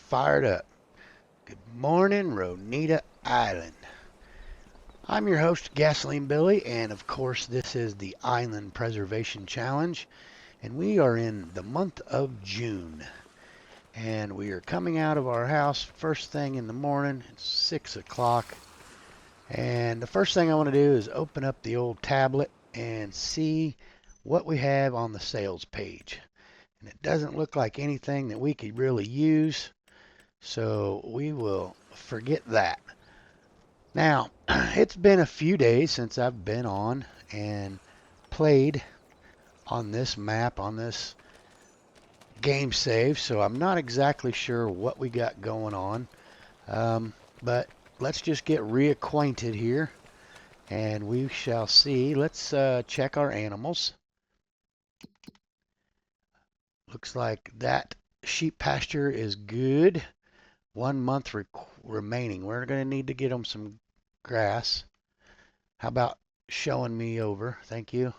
fired up. Good morning, Ronida Island. I'm your host, Gasoline Billy, and of course, this is the Island Preservation Challenge, and we are in the month of June. And we are coming out of our house first thing in the morning. It's 6 o'clock. And the first thing I want to do is open up the old tablet and see what we have on the sales page. And it doesn't look like anything that we could really use. So we will forget that. Now, it's been a few days since I've been on and played on this map, on this game save, so I'm not exactly sure what we got going on. But let's just get reacquainted here and we shall see. Let's check our animals. Looks like that sheep pasture is good. 1 month remaining. We're going to need to get them some grass. How about showing me over? Thank you.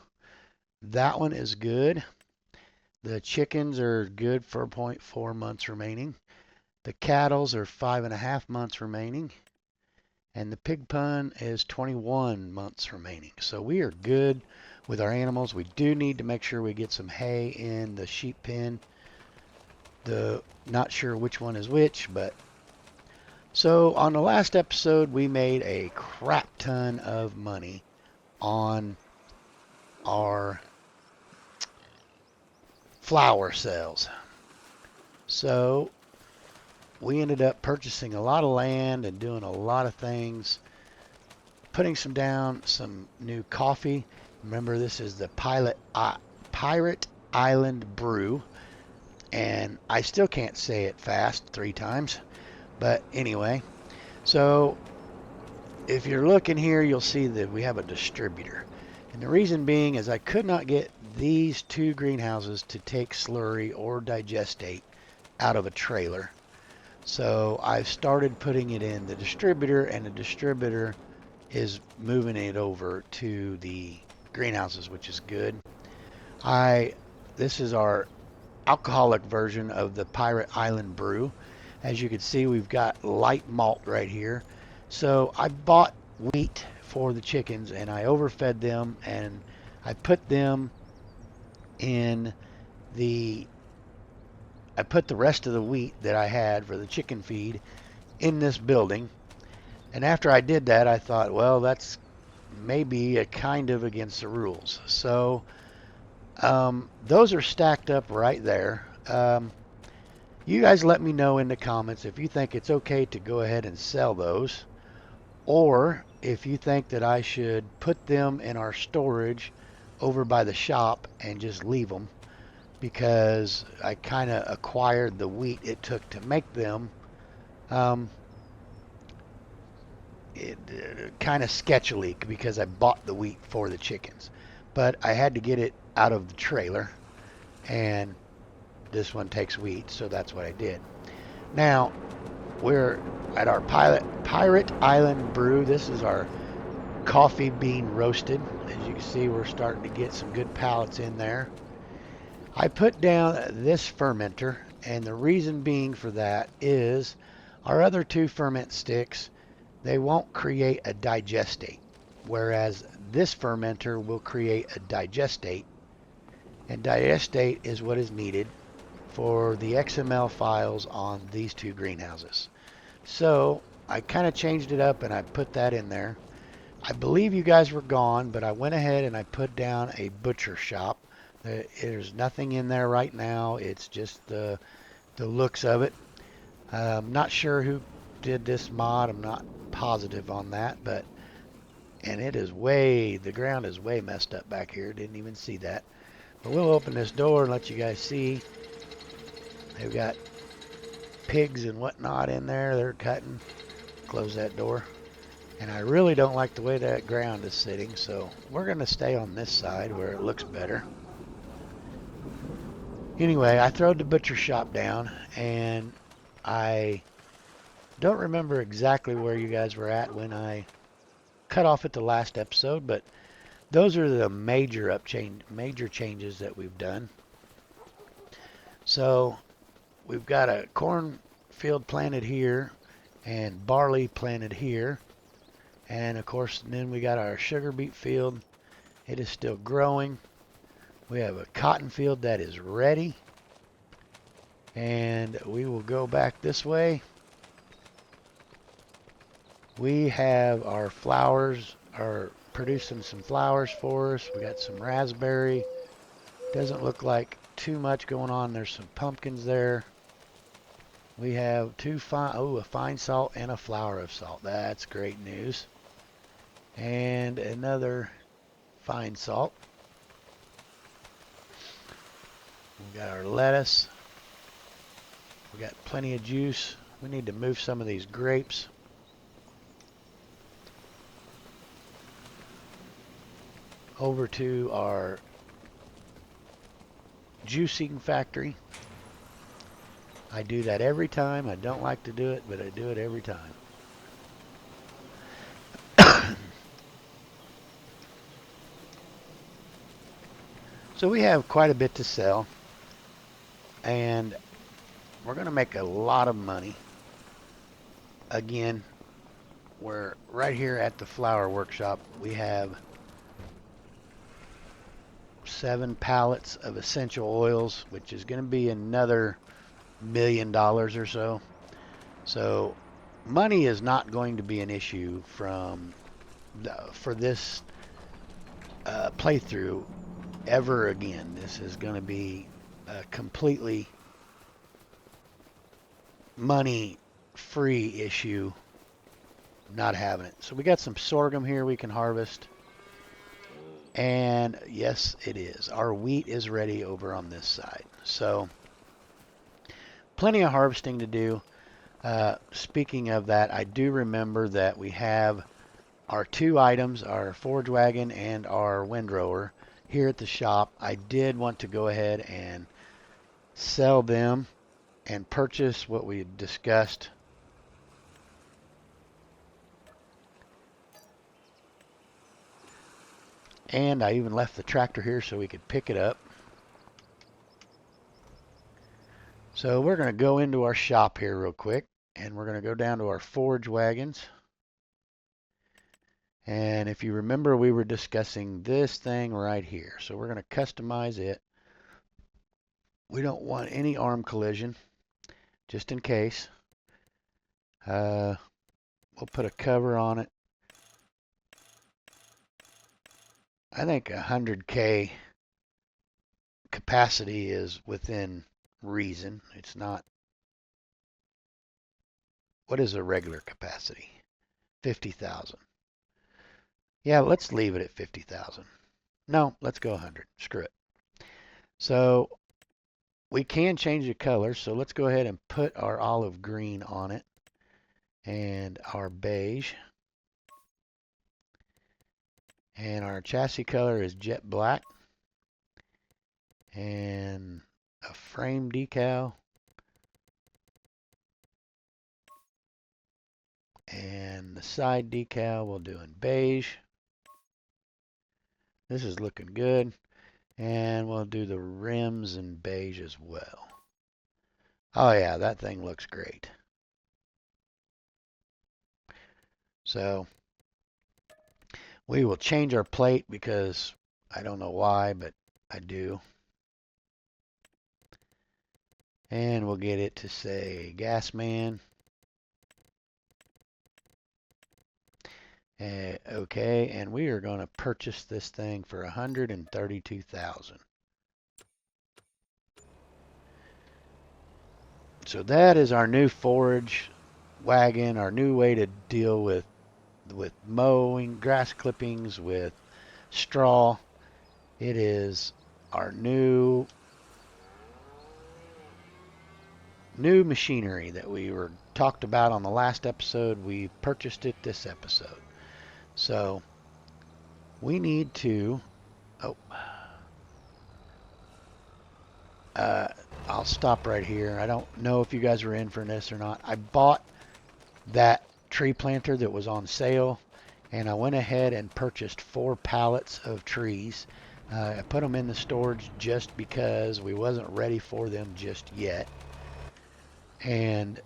That one is good. The chickens are good for 0.4 months remaining. The cattles are 5.5 months remaining. And the pig pun is 21 months remaining. So we are good with our animals. We do need to make sure we get some hay in the sheep pen. Not sure which one is which, but so on the last episode, we made a crap ton of money on our flower sales. So we ended up purchasing a lot of land and doing a lot of things, putting some new coffee. Remember, this is the Pirate Island Brew, and I still can't say it fast 3 times. But anyway, so if you're looking here, you'll see that we have a distributor. And the reason being is I could not get these 2 greenhouses to take slurry or digestate out of a trailer. So I've started putting it in the distributor, and the distributor is moving it over to the greenhouses, which is good. This is our alcoholic version of the Pirate Island Brew. As you can see, we've got light malt right here. So I bought wheat for the chickens and I overfed them, and I put them in I put the rest of the wheat that I had for the chicken feed in this building. And after I did that, I thought, well, that's maybe a kind of against the rules. So those are stacked up right there. You guys let me know in the comments if you think it's okay to go ahead and sell those, or if you think that I should put them in our storage over by the shop and just leave them, because I kind of acquired the wheat it took to make them kind of sketchily, because I bought the wheat for the chickens. But I had to get it out of the trailer, and this one takes wheat, so that's what I did. Now, we're at our Pirate Island Brew. This is our coffee bean roasted. As you can see, we're starting to get some good pallets in there. I put down this fermenter, and the reason being for that is our other 2 ferment sticks, they won't create a digestate, whereas this fermenter will create a digestate, and digestate is what is needed for the XML files on these 2 greenhouses. So I kind of changed it up and I put that in there. I believe you guys were gone, but I went ahead and I put down a butcher shop. There's nothing in there right now. It's just the looks of it. I'm not sure who did this mod. I'm not positive on that, and the ground is way messed up back here. Didn't even see that. But we'll open this door and let you guys see. They've got pigs and whatnot in there. They're cutting. Close that door. And I really don't like the way that ground is sitting, so we're going to stay on this side where it looks better. Anyway, I throwed the butcher shop down, and I don't remember exactly where you guys were at when I cut off at the last episode, but those are the major changes that we've done. So we've got a corn field planted here and barley planted here. And of course, then we got our sugar beet field. It is still growing. We have a cotton field that is ready. And we will go back this way. We have our flowers are producing some flowers for us. We got some raspberry. Doesn't look like too much going on. There's some pumpkins there. We have a fine salt and a flower of salt. That's great news. And another fine salt. We got our lettuce. We got plenty of juice. We need to move some of these grapes. Over to our juicing factory. I do that every time. I don't like to do it, but I do it every time. So we have quite a bit to sell, and we're going to make a lot of money. Again, we're right here at the flower workshop. We have 7 pallets of essential oils, which is going to be another $1 million or so. So money is not going to be an issue for this playthrough ever again. This is going to be a completely money free issue, not having it. So we got some sorghum here we can harvest. And yes, it is. Our wheat is ready over on this side. So plenty of harvesting to do. Speaking of that, I do remember that we have our 2 items, our forage wagon and our windrower, here at the shop. I did want to go ahead and sell them and purchase what we discussed. And I even left the tractor here so we could pick it up. So we're going to go into our shop here real quick, and we're going to go down to our forage wagons. And if you remember, we were discussing this thing right here. So we're going to customize it. We don't want any arm collision, just in case. We'll put a cover on it. I think 100K capacity is within reason. It's not. What is a regular capacity? 50,000. Yeah, let's leave it at 50,000. No, let's go 100. Screw it. So we can change the color. So let's go ahead and put our olive green on it and our beige. And our chassis color is jet black. And a frame decal. And the side decal we'll do in beige. This is looking good. And we'll do the rims in beige as well. Oh yeah, that thing looks great. So we will change our plate because I don't know why, but I do. And we'll get it to say gas man. Okay, and we are going to purchase this thing for $132,000. So that is our new forage wagon, our new way to deal with mowing, grass clippings, with straw. It is our new machinery that we were talked about on the last episode. We purchased it this episode. So we need to, I'll stop right here. I don't know if you guys were in for this or not. I bought that tree planter that was on sale, and I went ahead and purchased 4 pallets of trees. I put them in the storage just because we wasn't ready for them just yet. And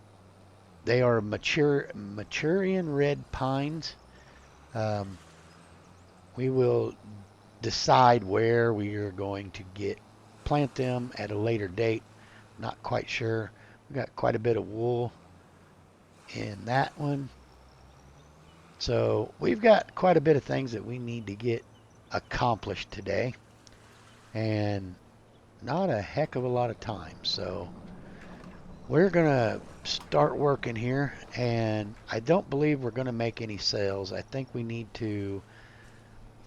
They are Maturian red pines. Um, we will decide where we are going to plant them at a later date. Not quite sure. We got quite a bit of wool in that one. So we've got quite a bit of things that we need to get accomplished today, and not a heck of a lot of time. So we're going to start working here, and I don't believe we're going to make any sales. I think we need to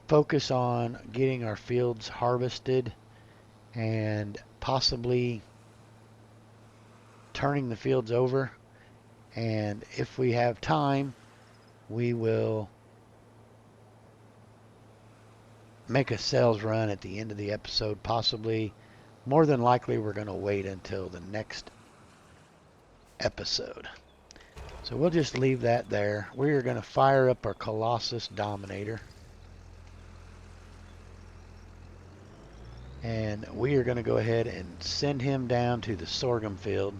focus on getting our fields harvested and possibly turning the fields over. And if we have time, we will make a sales run at the end of the episode, possibly. More than likely, we're going to wait until the next episode. So we'll just leave that there. We are going to fire up our Colossus Dominator. And we are going to go ahead and send him down to the sorghum field.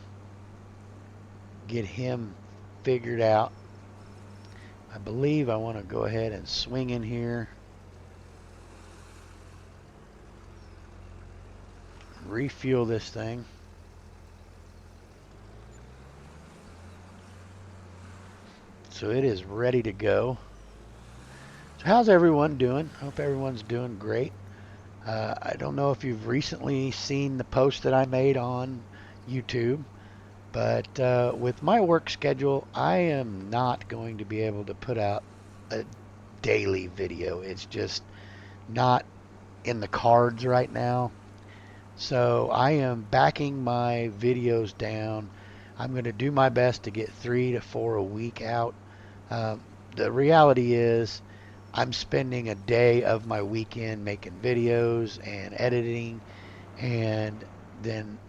Get him figured out. I believe I want to go ahead and swing in here. Refuel this thing. So it is ready to go. So how's everyone doing? I hope everyone's doing great. I don't know if you've recently seen the post that I made on YouTube, but with my work schedule, I am not going to be able to put out a daily video. It's just not in the cards right now. So I am backing my videos down. I'm going to do my best to get 3 to 4 a week out. The reality is I'm spending a day of my weekend making videos and editing, and then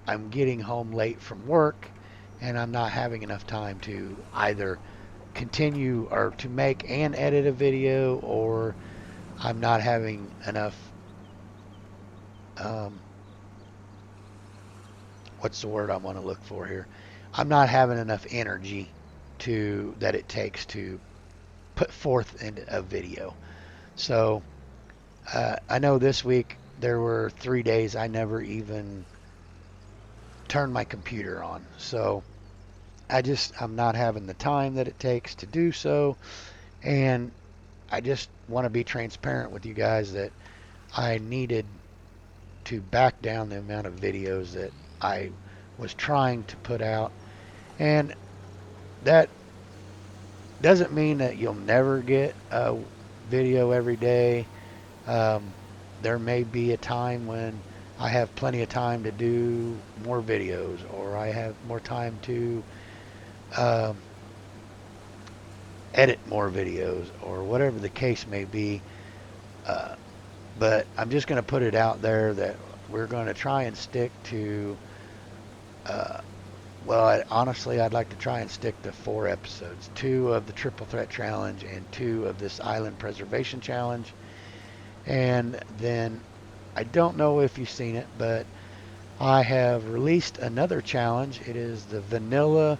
I'm getting home late from work, and I'm not having enough time to either continue or to make and edit a video, or I'm not having enough what's the word I want to look for here? I'm not having enough energy that it takes to put forth in a video. So I know this week there were 3 days I never even turned my computer on. So I'm not having the time that it takes to do so. And I just want to be transparent with you guys that I needed to back down the amount of videos that I was trying to put out. And that doesn't mean that you'll never get a video every day. There may be a time when I have plenty of time to do more videos, or I have more time to edit more videos, or whatever the case may be. But I'm just going to put it out there that we're going to try and stick to honestly, I'd like to try and stick to 4 episodes, 2 of the Triple Threat Challenge and 2 of this Island Preservation Challenge. And then, I don't know if you've seen it, but I have released another challenge. It is the Vanilla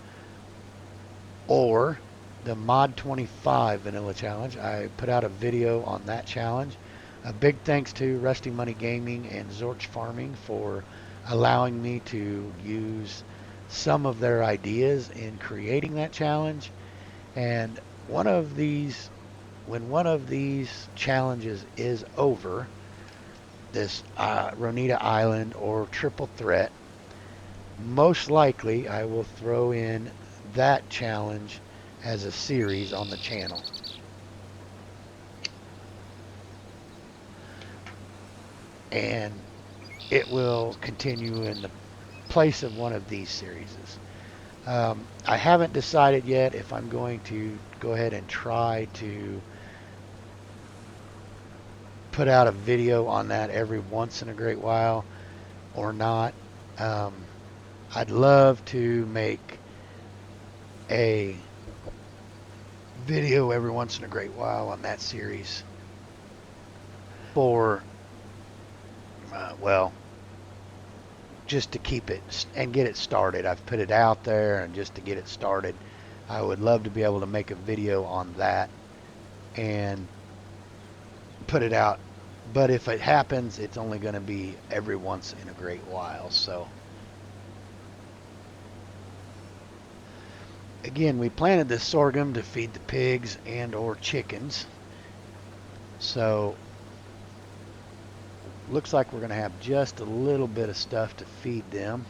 or the Mod 25 Vanilla Challenge. I put out a video on that challenge. A big thanks to Rusty Money Gaming and Zorch Farming for allowing me to use some of their ideas in creating that challenge. And when one of these challenges is over, this Ronida Island or Triple Threat, most likely I will throw in that challenge as a series on the channel. And it will continue in the place of one of these series. I haven't decided yet if I'm going to go ahead and try to put out a video on that every once in a great while or not. I'd love to make a video every once in a great while on that series for just to keep it and get it started. I've put it out there and just to get it started. I would love to be able to make a video on that and put it out. But if it happens, it's only going to be every once in a great while. So again, we planted this sorghum to feed the pigs and or chickens. So looks like we're going to have just a little bit of stuff to feed them.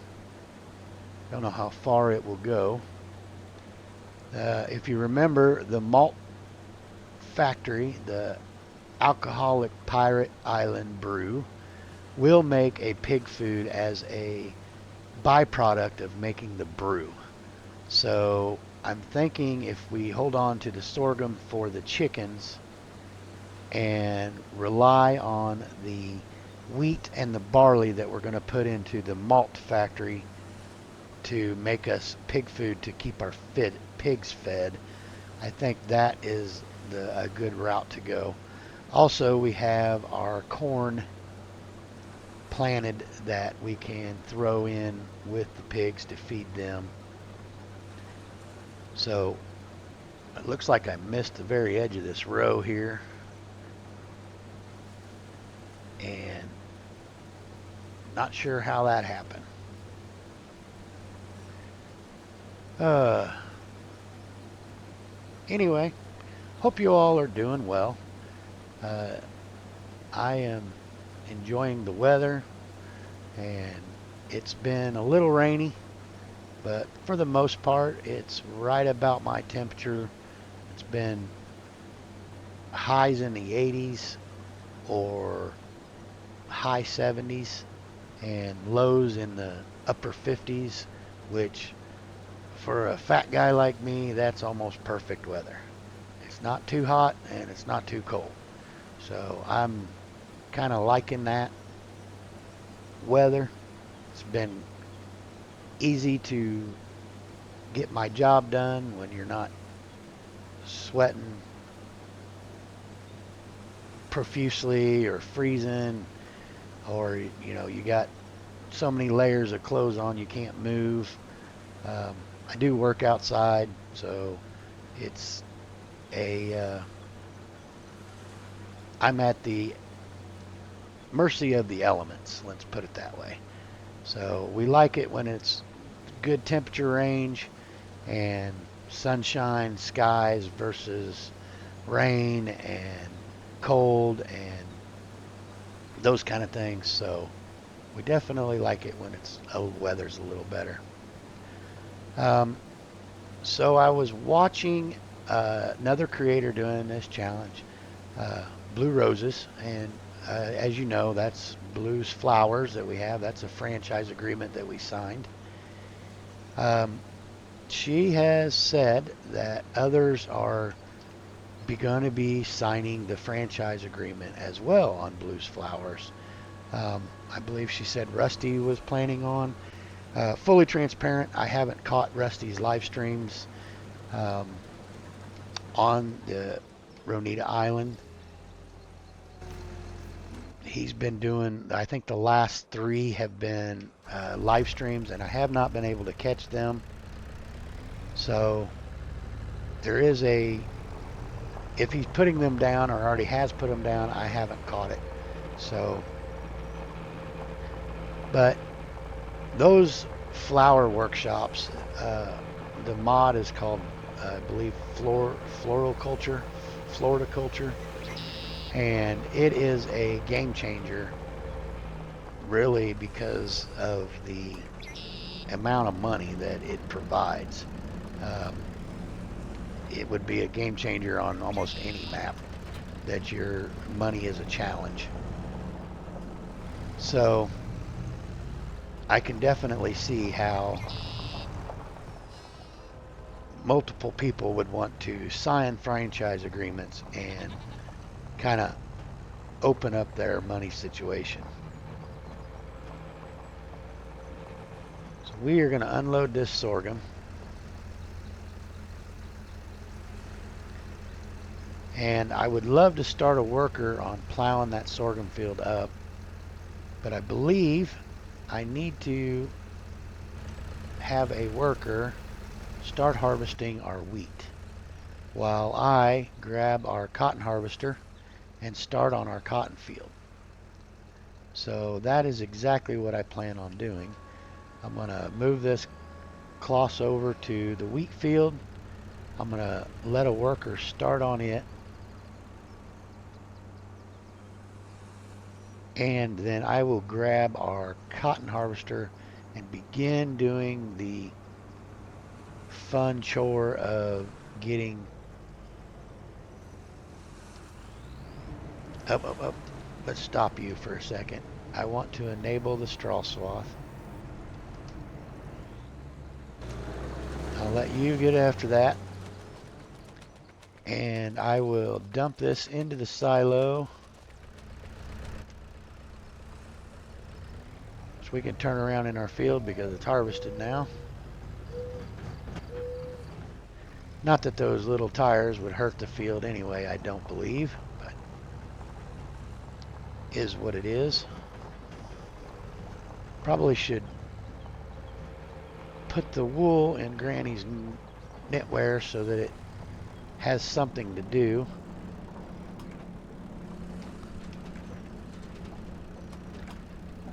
Don't know how far it will go. If you remember, the malt factory, the alcoholic Pirate Island brew, will make a pig food as a byproduct of making the brew. So I'm thinking if we hold on to the sorghum for the chickens and rely on the wheat and the barley that we're going to put into the malt factory to make us pig food to keep our pigs fed, I think that is a good route to go. Also, we have our corn planted that we can throw in with the pigs to feed them. So it looks like I missed the very edge of this row here. And not sure how that happened. Anyway, hope you all are doing well. I am enjoying the weather, and it's been a little rainy, but for the most part, it's right about my temperature. It's been highs in the 80s or high 70s and lows in the upper 50s, which for a fat guy like me, that's almost perfect weather. It's not too hot and it's not too cold. So I'm kind of liking that weather. It's been easy to get my job done when you're not sweating profusely or freezing, or you got so many layers of clothes on you can't move. I do work outside, so it's I'm at the mercy of the elements, let's put it that way. So we like it when it's good temperature range and sunshine skies versus rain and cold and those kind of things. So we definitely like it when weather's a little better. So I was watching another creator doing this challenge, Blue Roses, and as you know, that's Blue's Flowers that we have. That's a franchise agreement that we signed. She has said that others are going to be signing the franchise agreement as well on Blue's Flowers. I believe she said Rusty was planning on. Fully transparent, I haven't caught Rusty's live streams on the Ronida Island. He's been doing, I think the last 3 have been live streams, and I have not been able to catch them. So there is if he's putting them down or already has put them down, I haven't caught it. So, but those flower workshops, the mod is called, I believe, floriculture, and it is a game changer, really, because of the amount of money that it provides. It would be a game changer on almost any map that your money is a challenge. So I can definitely see how multiple people would want to sign franchise agreements and kind of open up their money situation. So we are going to unload this sorghum. And I would love to start a worker on plowing that sorghum field up, but I believe I need to have a worker start harvesting our wheat while I grab our cotton harvester and start on our cotton field. So that is exactly what I plan on doing. I'm going to move this cloth over to the wheat field. I'm going to let a worker start on it, and then I will grab our cotton harvester and begin doing the fun chore of getting up. Let's stop you for a second. I want to enable the straw swath. I'll let you get after that. And I will dump this into the silo so we can turn around in our field because it's harvested now. Not that those little tires would hurt the field anyway, I don't believe, but is what it is. Probably should put the wool in Granny's knitwear so that it has something to do.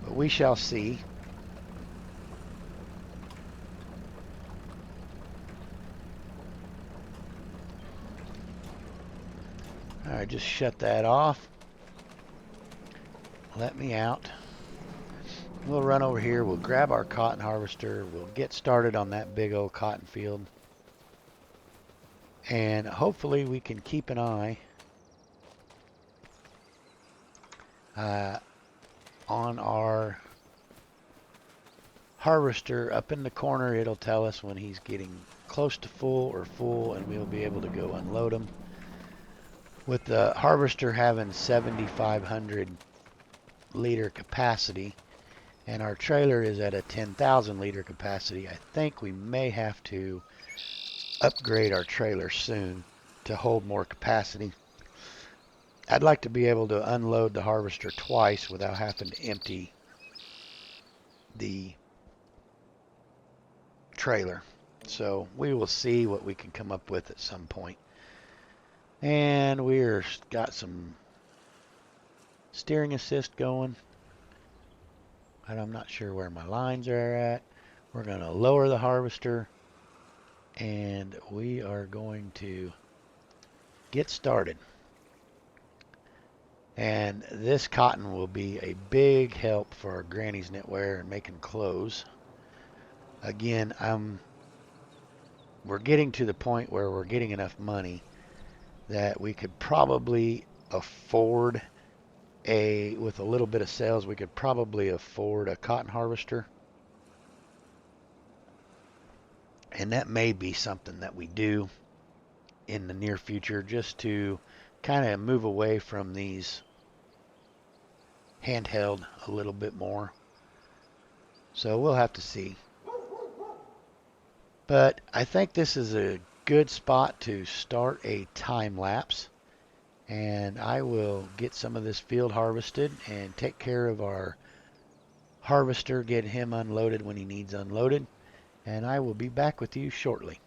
But we shall see. Alright, just shut that off. Let me out. We'll run over here, we'll grab our cotton harvester, we'll get started on that big old cotton field. And hopefully we can keep an eye on our harvester. Up in the corner it'll tell us when he's getting close to full or full, and we'll be able to go unload him. With the harvester having 7,500 liter capacity and our trailer is at a 10,000 liter capacity, I think we may have to upgrade our trailer soon to hold more capacity. I'd like to be able to unload the harvester twice without having to empty the trailer. So we will see what we can come up with at some point. And we're got some steering assist going. And I'm not sure where my lines are at. We're going to lower the harvester and we are going to get started. And this cotton will be a big help for our Granny's knitwear and making clothes. Again, we're getting to the point where we're getting enough money that we could probably afford with a little bit of sales, we could probably afford a cotton harvester. And that may be something that we do in the near future, just to kind of move away from these handheld a little bit more. So we'll have to see. But I think this is a good spot to start a time lapse. And I will get some of this field harvested and take care of our harvester, get him unloaded when he needs unloaded. And I will be back with you shortly.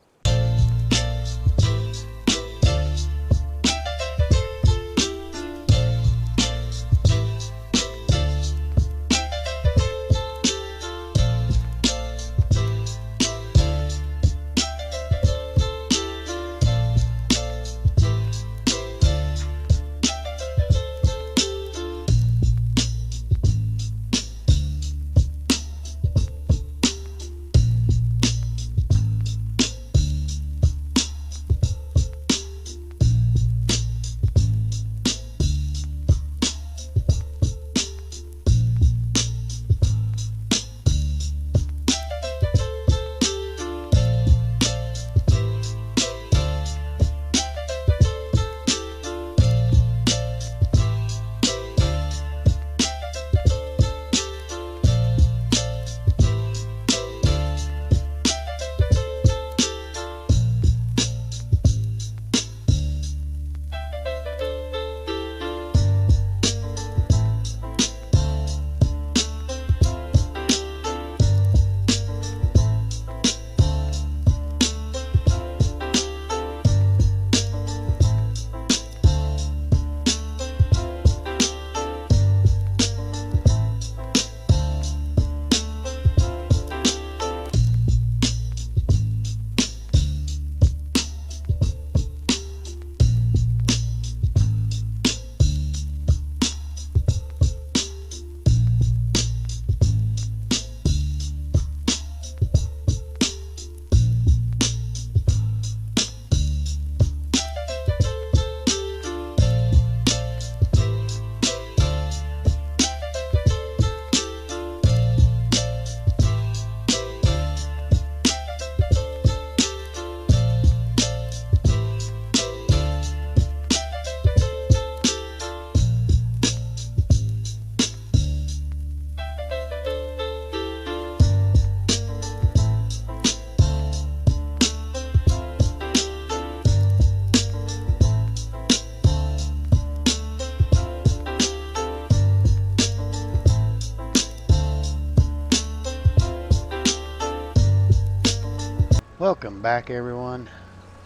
Welcome back, everyone.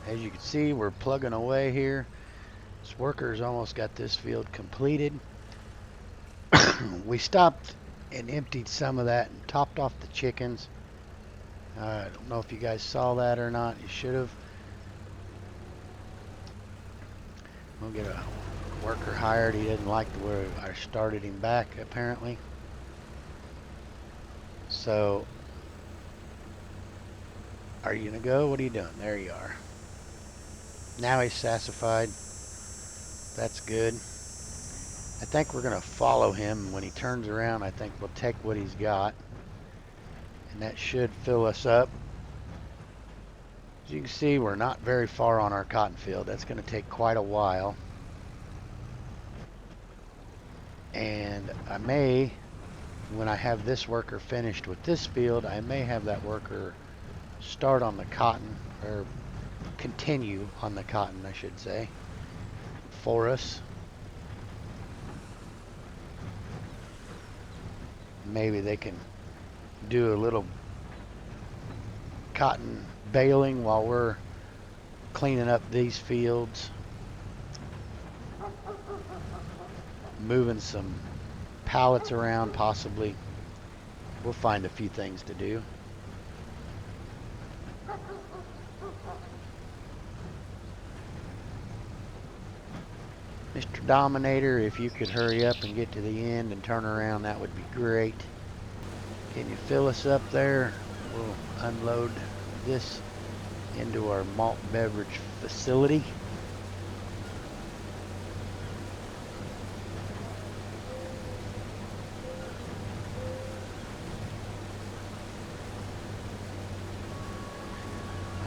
As you can see, we're plugging away here. This worker's almost got this field completed. We stopped and emptied some of that and topped off the chickens. I don't know if you guys saw that or not. You should have. We'll get a worker hired. He didn't like the way I started him back, apparently. So, are you going to go? What are you doing? There you are. Now he's sassified. That's good. I think we're going to follow him. When he turns around, I think we'll take what he's got. And that should fill us up. As you can see, we're not very far on our cotton field. That's going to take quite a while. And I may, when I have this worker finished with this field, I may have that worker start on the cotton, or continue on the cotton, I should say, for us. Maybe they can do a little cotton baling while we're cleaning up these fields, moving some pallets around possibly. We'll find a few things to do. Mr. Dominator, if you could hurry up and get to the end and turn around, that would be great. Can you fill us up there? We'll unload this into our malt beverage facility.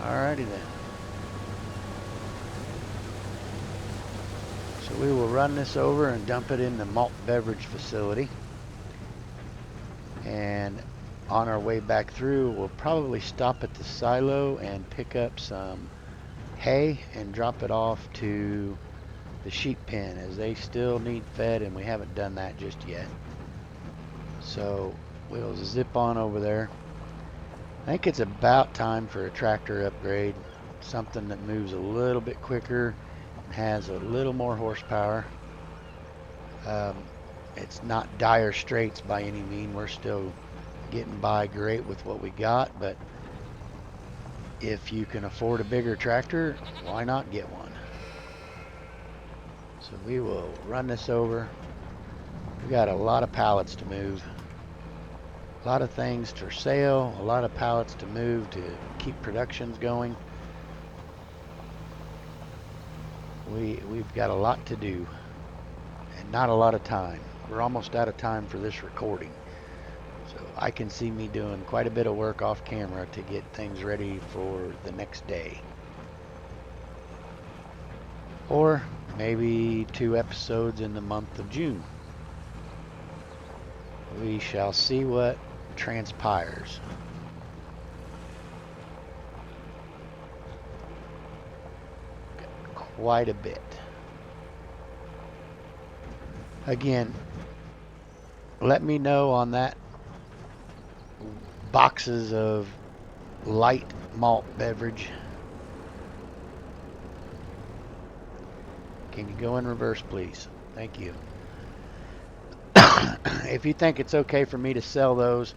Alrighty then. So we will run this over and dump it in the malt beverage facility. And on our way back through, we'll probably stop at the silo and pick up some hay and drop it off to the sheep pen, as they still need fed and we haven't done that just yet. So we'll zip on over there. I think it's about time for a tractor upgrade, something that moves a little bit quicker and has a little more horsepower. It's not dire straits by any means. We're still getting by great with what we got, but if you can afford a bigger tractor, why not get one? So we will run this over. We got a lot of pallets to move, a lot of things for sale, a lot of pallets to move to keep productions going. We've got a lot to do and not a lot of time. We're almost out of time for this recording. So I can see me doing quite a bit of work off camera to get things ready for the next day. Or maybe 2 episodes in the month of June. We shall see what transpires. Quite a bit. Again, let me know on that boxes of light malt beverage. Can you go in reverse, please? Thank you. If you think it's okay for me to sell those,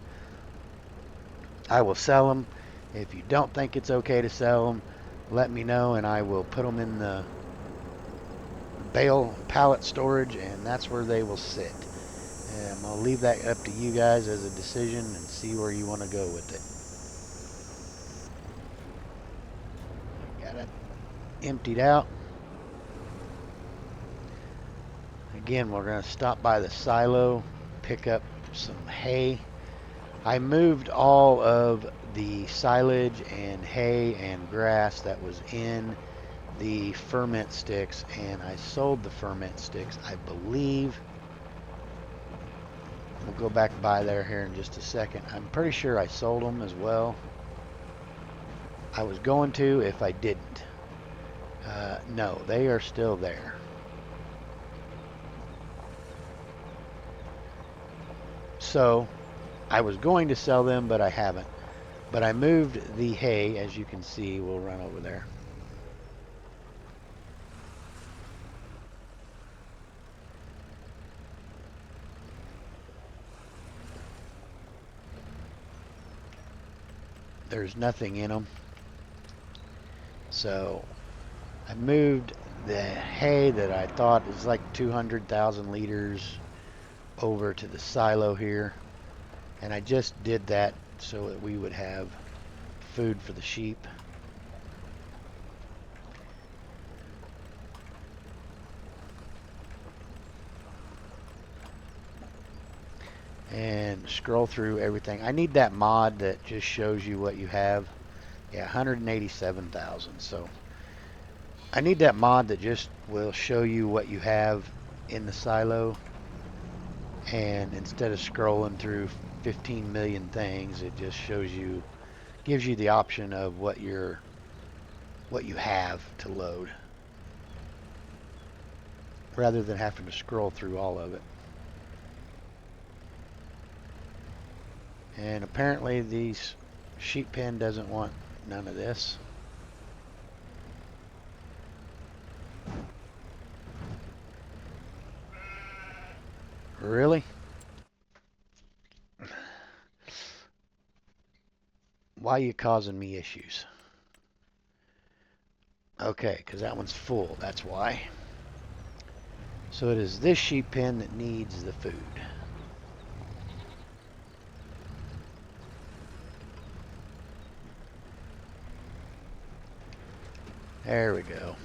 I will sell them. If you don't think it's okay to sell them, let me know and I will put them in the bale pallet storage, and that's where they will sit. And I'll leave that up to you guys as a decision and see where you want to go with it. Got it emptied out. Again, we're going to stop by the silo, pick up some hay. I moved all of the silage and hay and grass that was in the ferment sticks, and I sold the ferment sticks, I believe. We'll go back by there here in just a second. I'm pretty sure I sold them as well. I was going to if I didn't. No, they are still there. So I was going to sell them, but I haven't. But I moved the hay, as you can see. We'll run over there. There's nothing in them. So I moved the hay that I thought is like 200,000 liters over to the silo here. And I just did that so that we would have food for the sheep. And scroll through everything. I need that mod that just shows you what you have. Yeah, 187,000. So I need that mod that just will show you what you have in the silo. And instead of scrolling through 15 million things, it just shows you, gives you the option of what you have to load, rather than having to scroll through all of it. And apparently these sheep pen doesn't want none of this. Really? Why are you causing me issues? Okay, because that one's full, that's why. So it is this sheep pen that needs the food. There we go.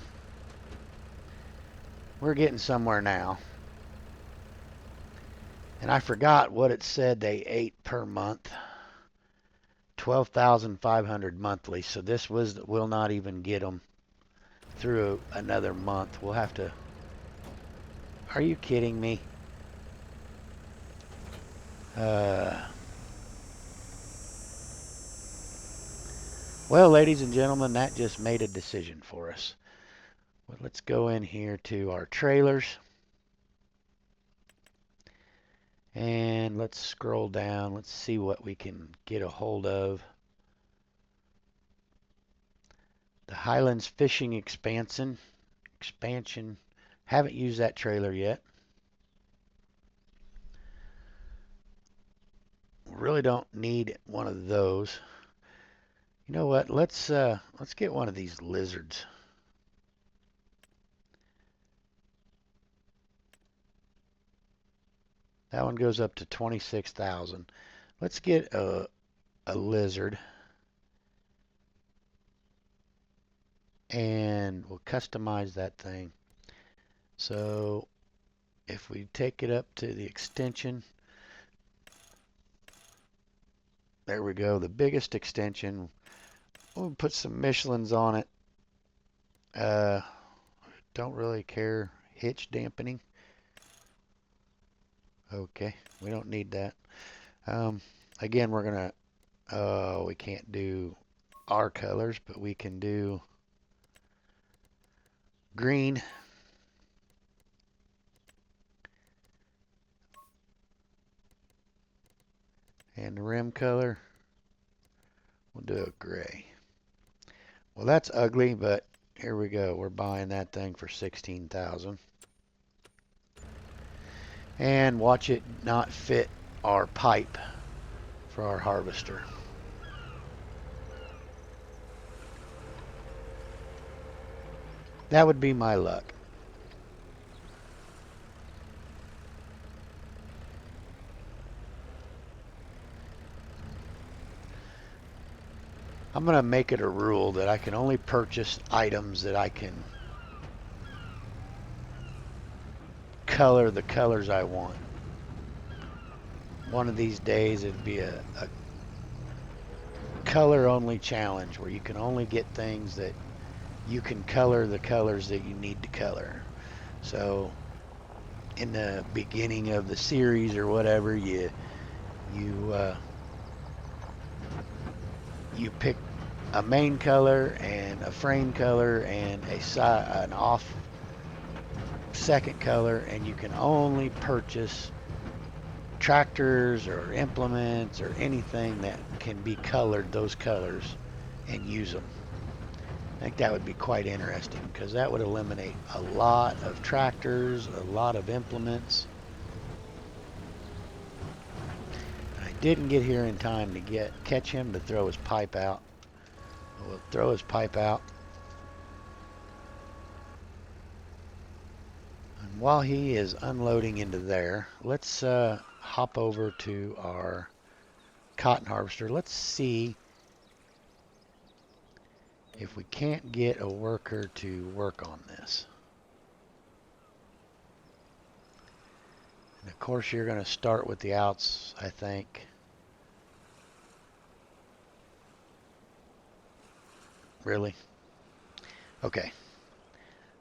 We're getting somewhere now. And I forgot what it said they ate per month. 12,500 monthly. So this will not even get them through another month. We'll have to. Are you kidding me? Well, ladies and gentlemen, that just made a decision for us. Well, let's go in here to our trailers. And let's scroll down. Let's see what we can get a hold of. The Highlands Fishing Expansion. Haven't used that trailer yet. Really don't need one of those. You know what? Let's get one of these lizards. That one goes up to 26,000. Let's get a lizard. And we'll customize that thing. So if we take it up to the extension, there we go, the biggest extension. We'll put some Michelins on it. Don't really care. Hitch dampening. Okay, we don't need that. Again, we're gonna, we can't do our colors, but we can do green. And the rim color, we'll do a gray. Well, that's ugly, but here we go. We're buying that thing for 16,000. And watch it not fit our pipe for our harvester. That would be my luck. I'm going to make it a rule that I can only purchase items that I can color the colors I want. One of these days it'd be a color only challenge where you can only get things that you can color the colors that you need to color. So in the beginning of the series or whatever, you pick a main color and a frame color and an off second color, and you can only purchase tractors or implements or anything that can be colored those colors and use them. I think that would be quite interesting because that would eliminate a lot of tractors, a lot of implements. I didn't get here in time to catch him to throw his pipe out. We'll throw his pipe out. And while he is unloading into there, let's hop over to our cotton harvester. Let's see if we can't get a worker to work on this. And of course you're going to start with the outs, I think. Really? Okay.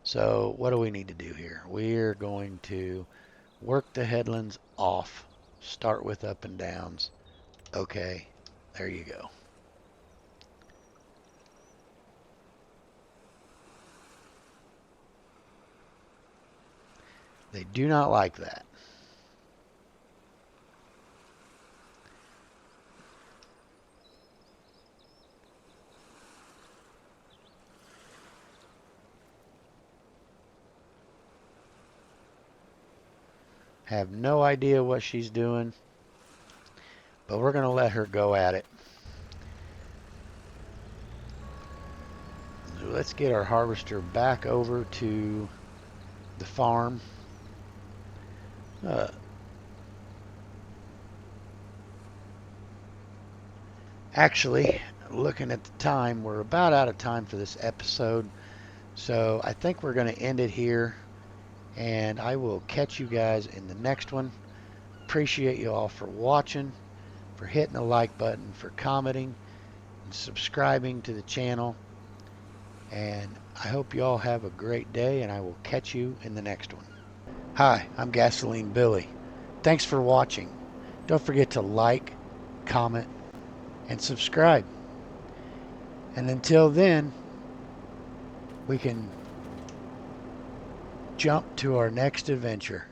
So what do we need to do here? We're going to work the headlands off. Start with up and downs. Okay. There you go. They do not like that. Have no idea what she's doing, but we're going to let her go at it. So let's get our harvester back over to the farm. Actually, looking at the time, we're about out of time for this episode. So I think we're going to end it here. And I will catch you guys in the next one. Appreciate you all for watching, for hitting the like button, for commenting, and subscribing to the channel. And I hope you all have a great day, and I will catch you in the next one. Hi, I'm Gasoline Billy. Thanks for watching. Don't forget to like, comment, and subscribe. And until then, we can jump to our next adventure.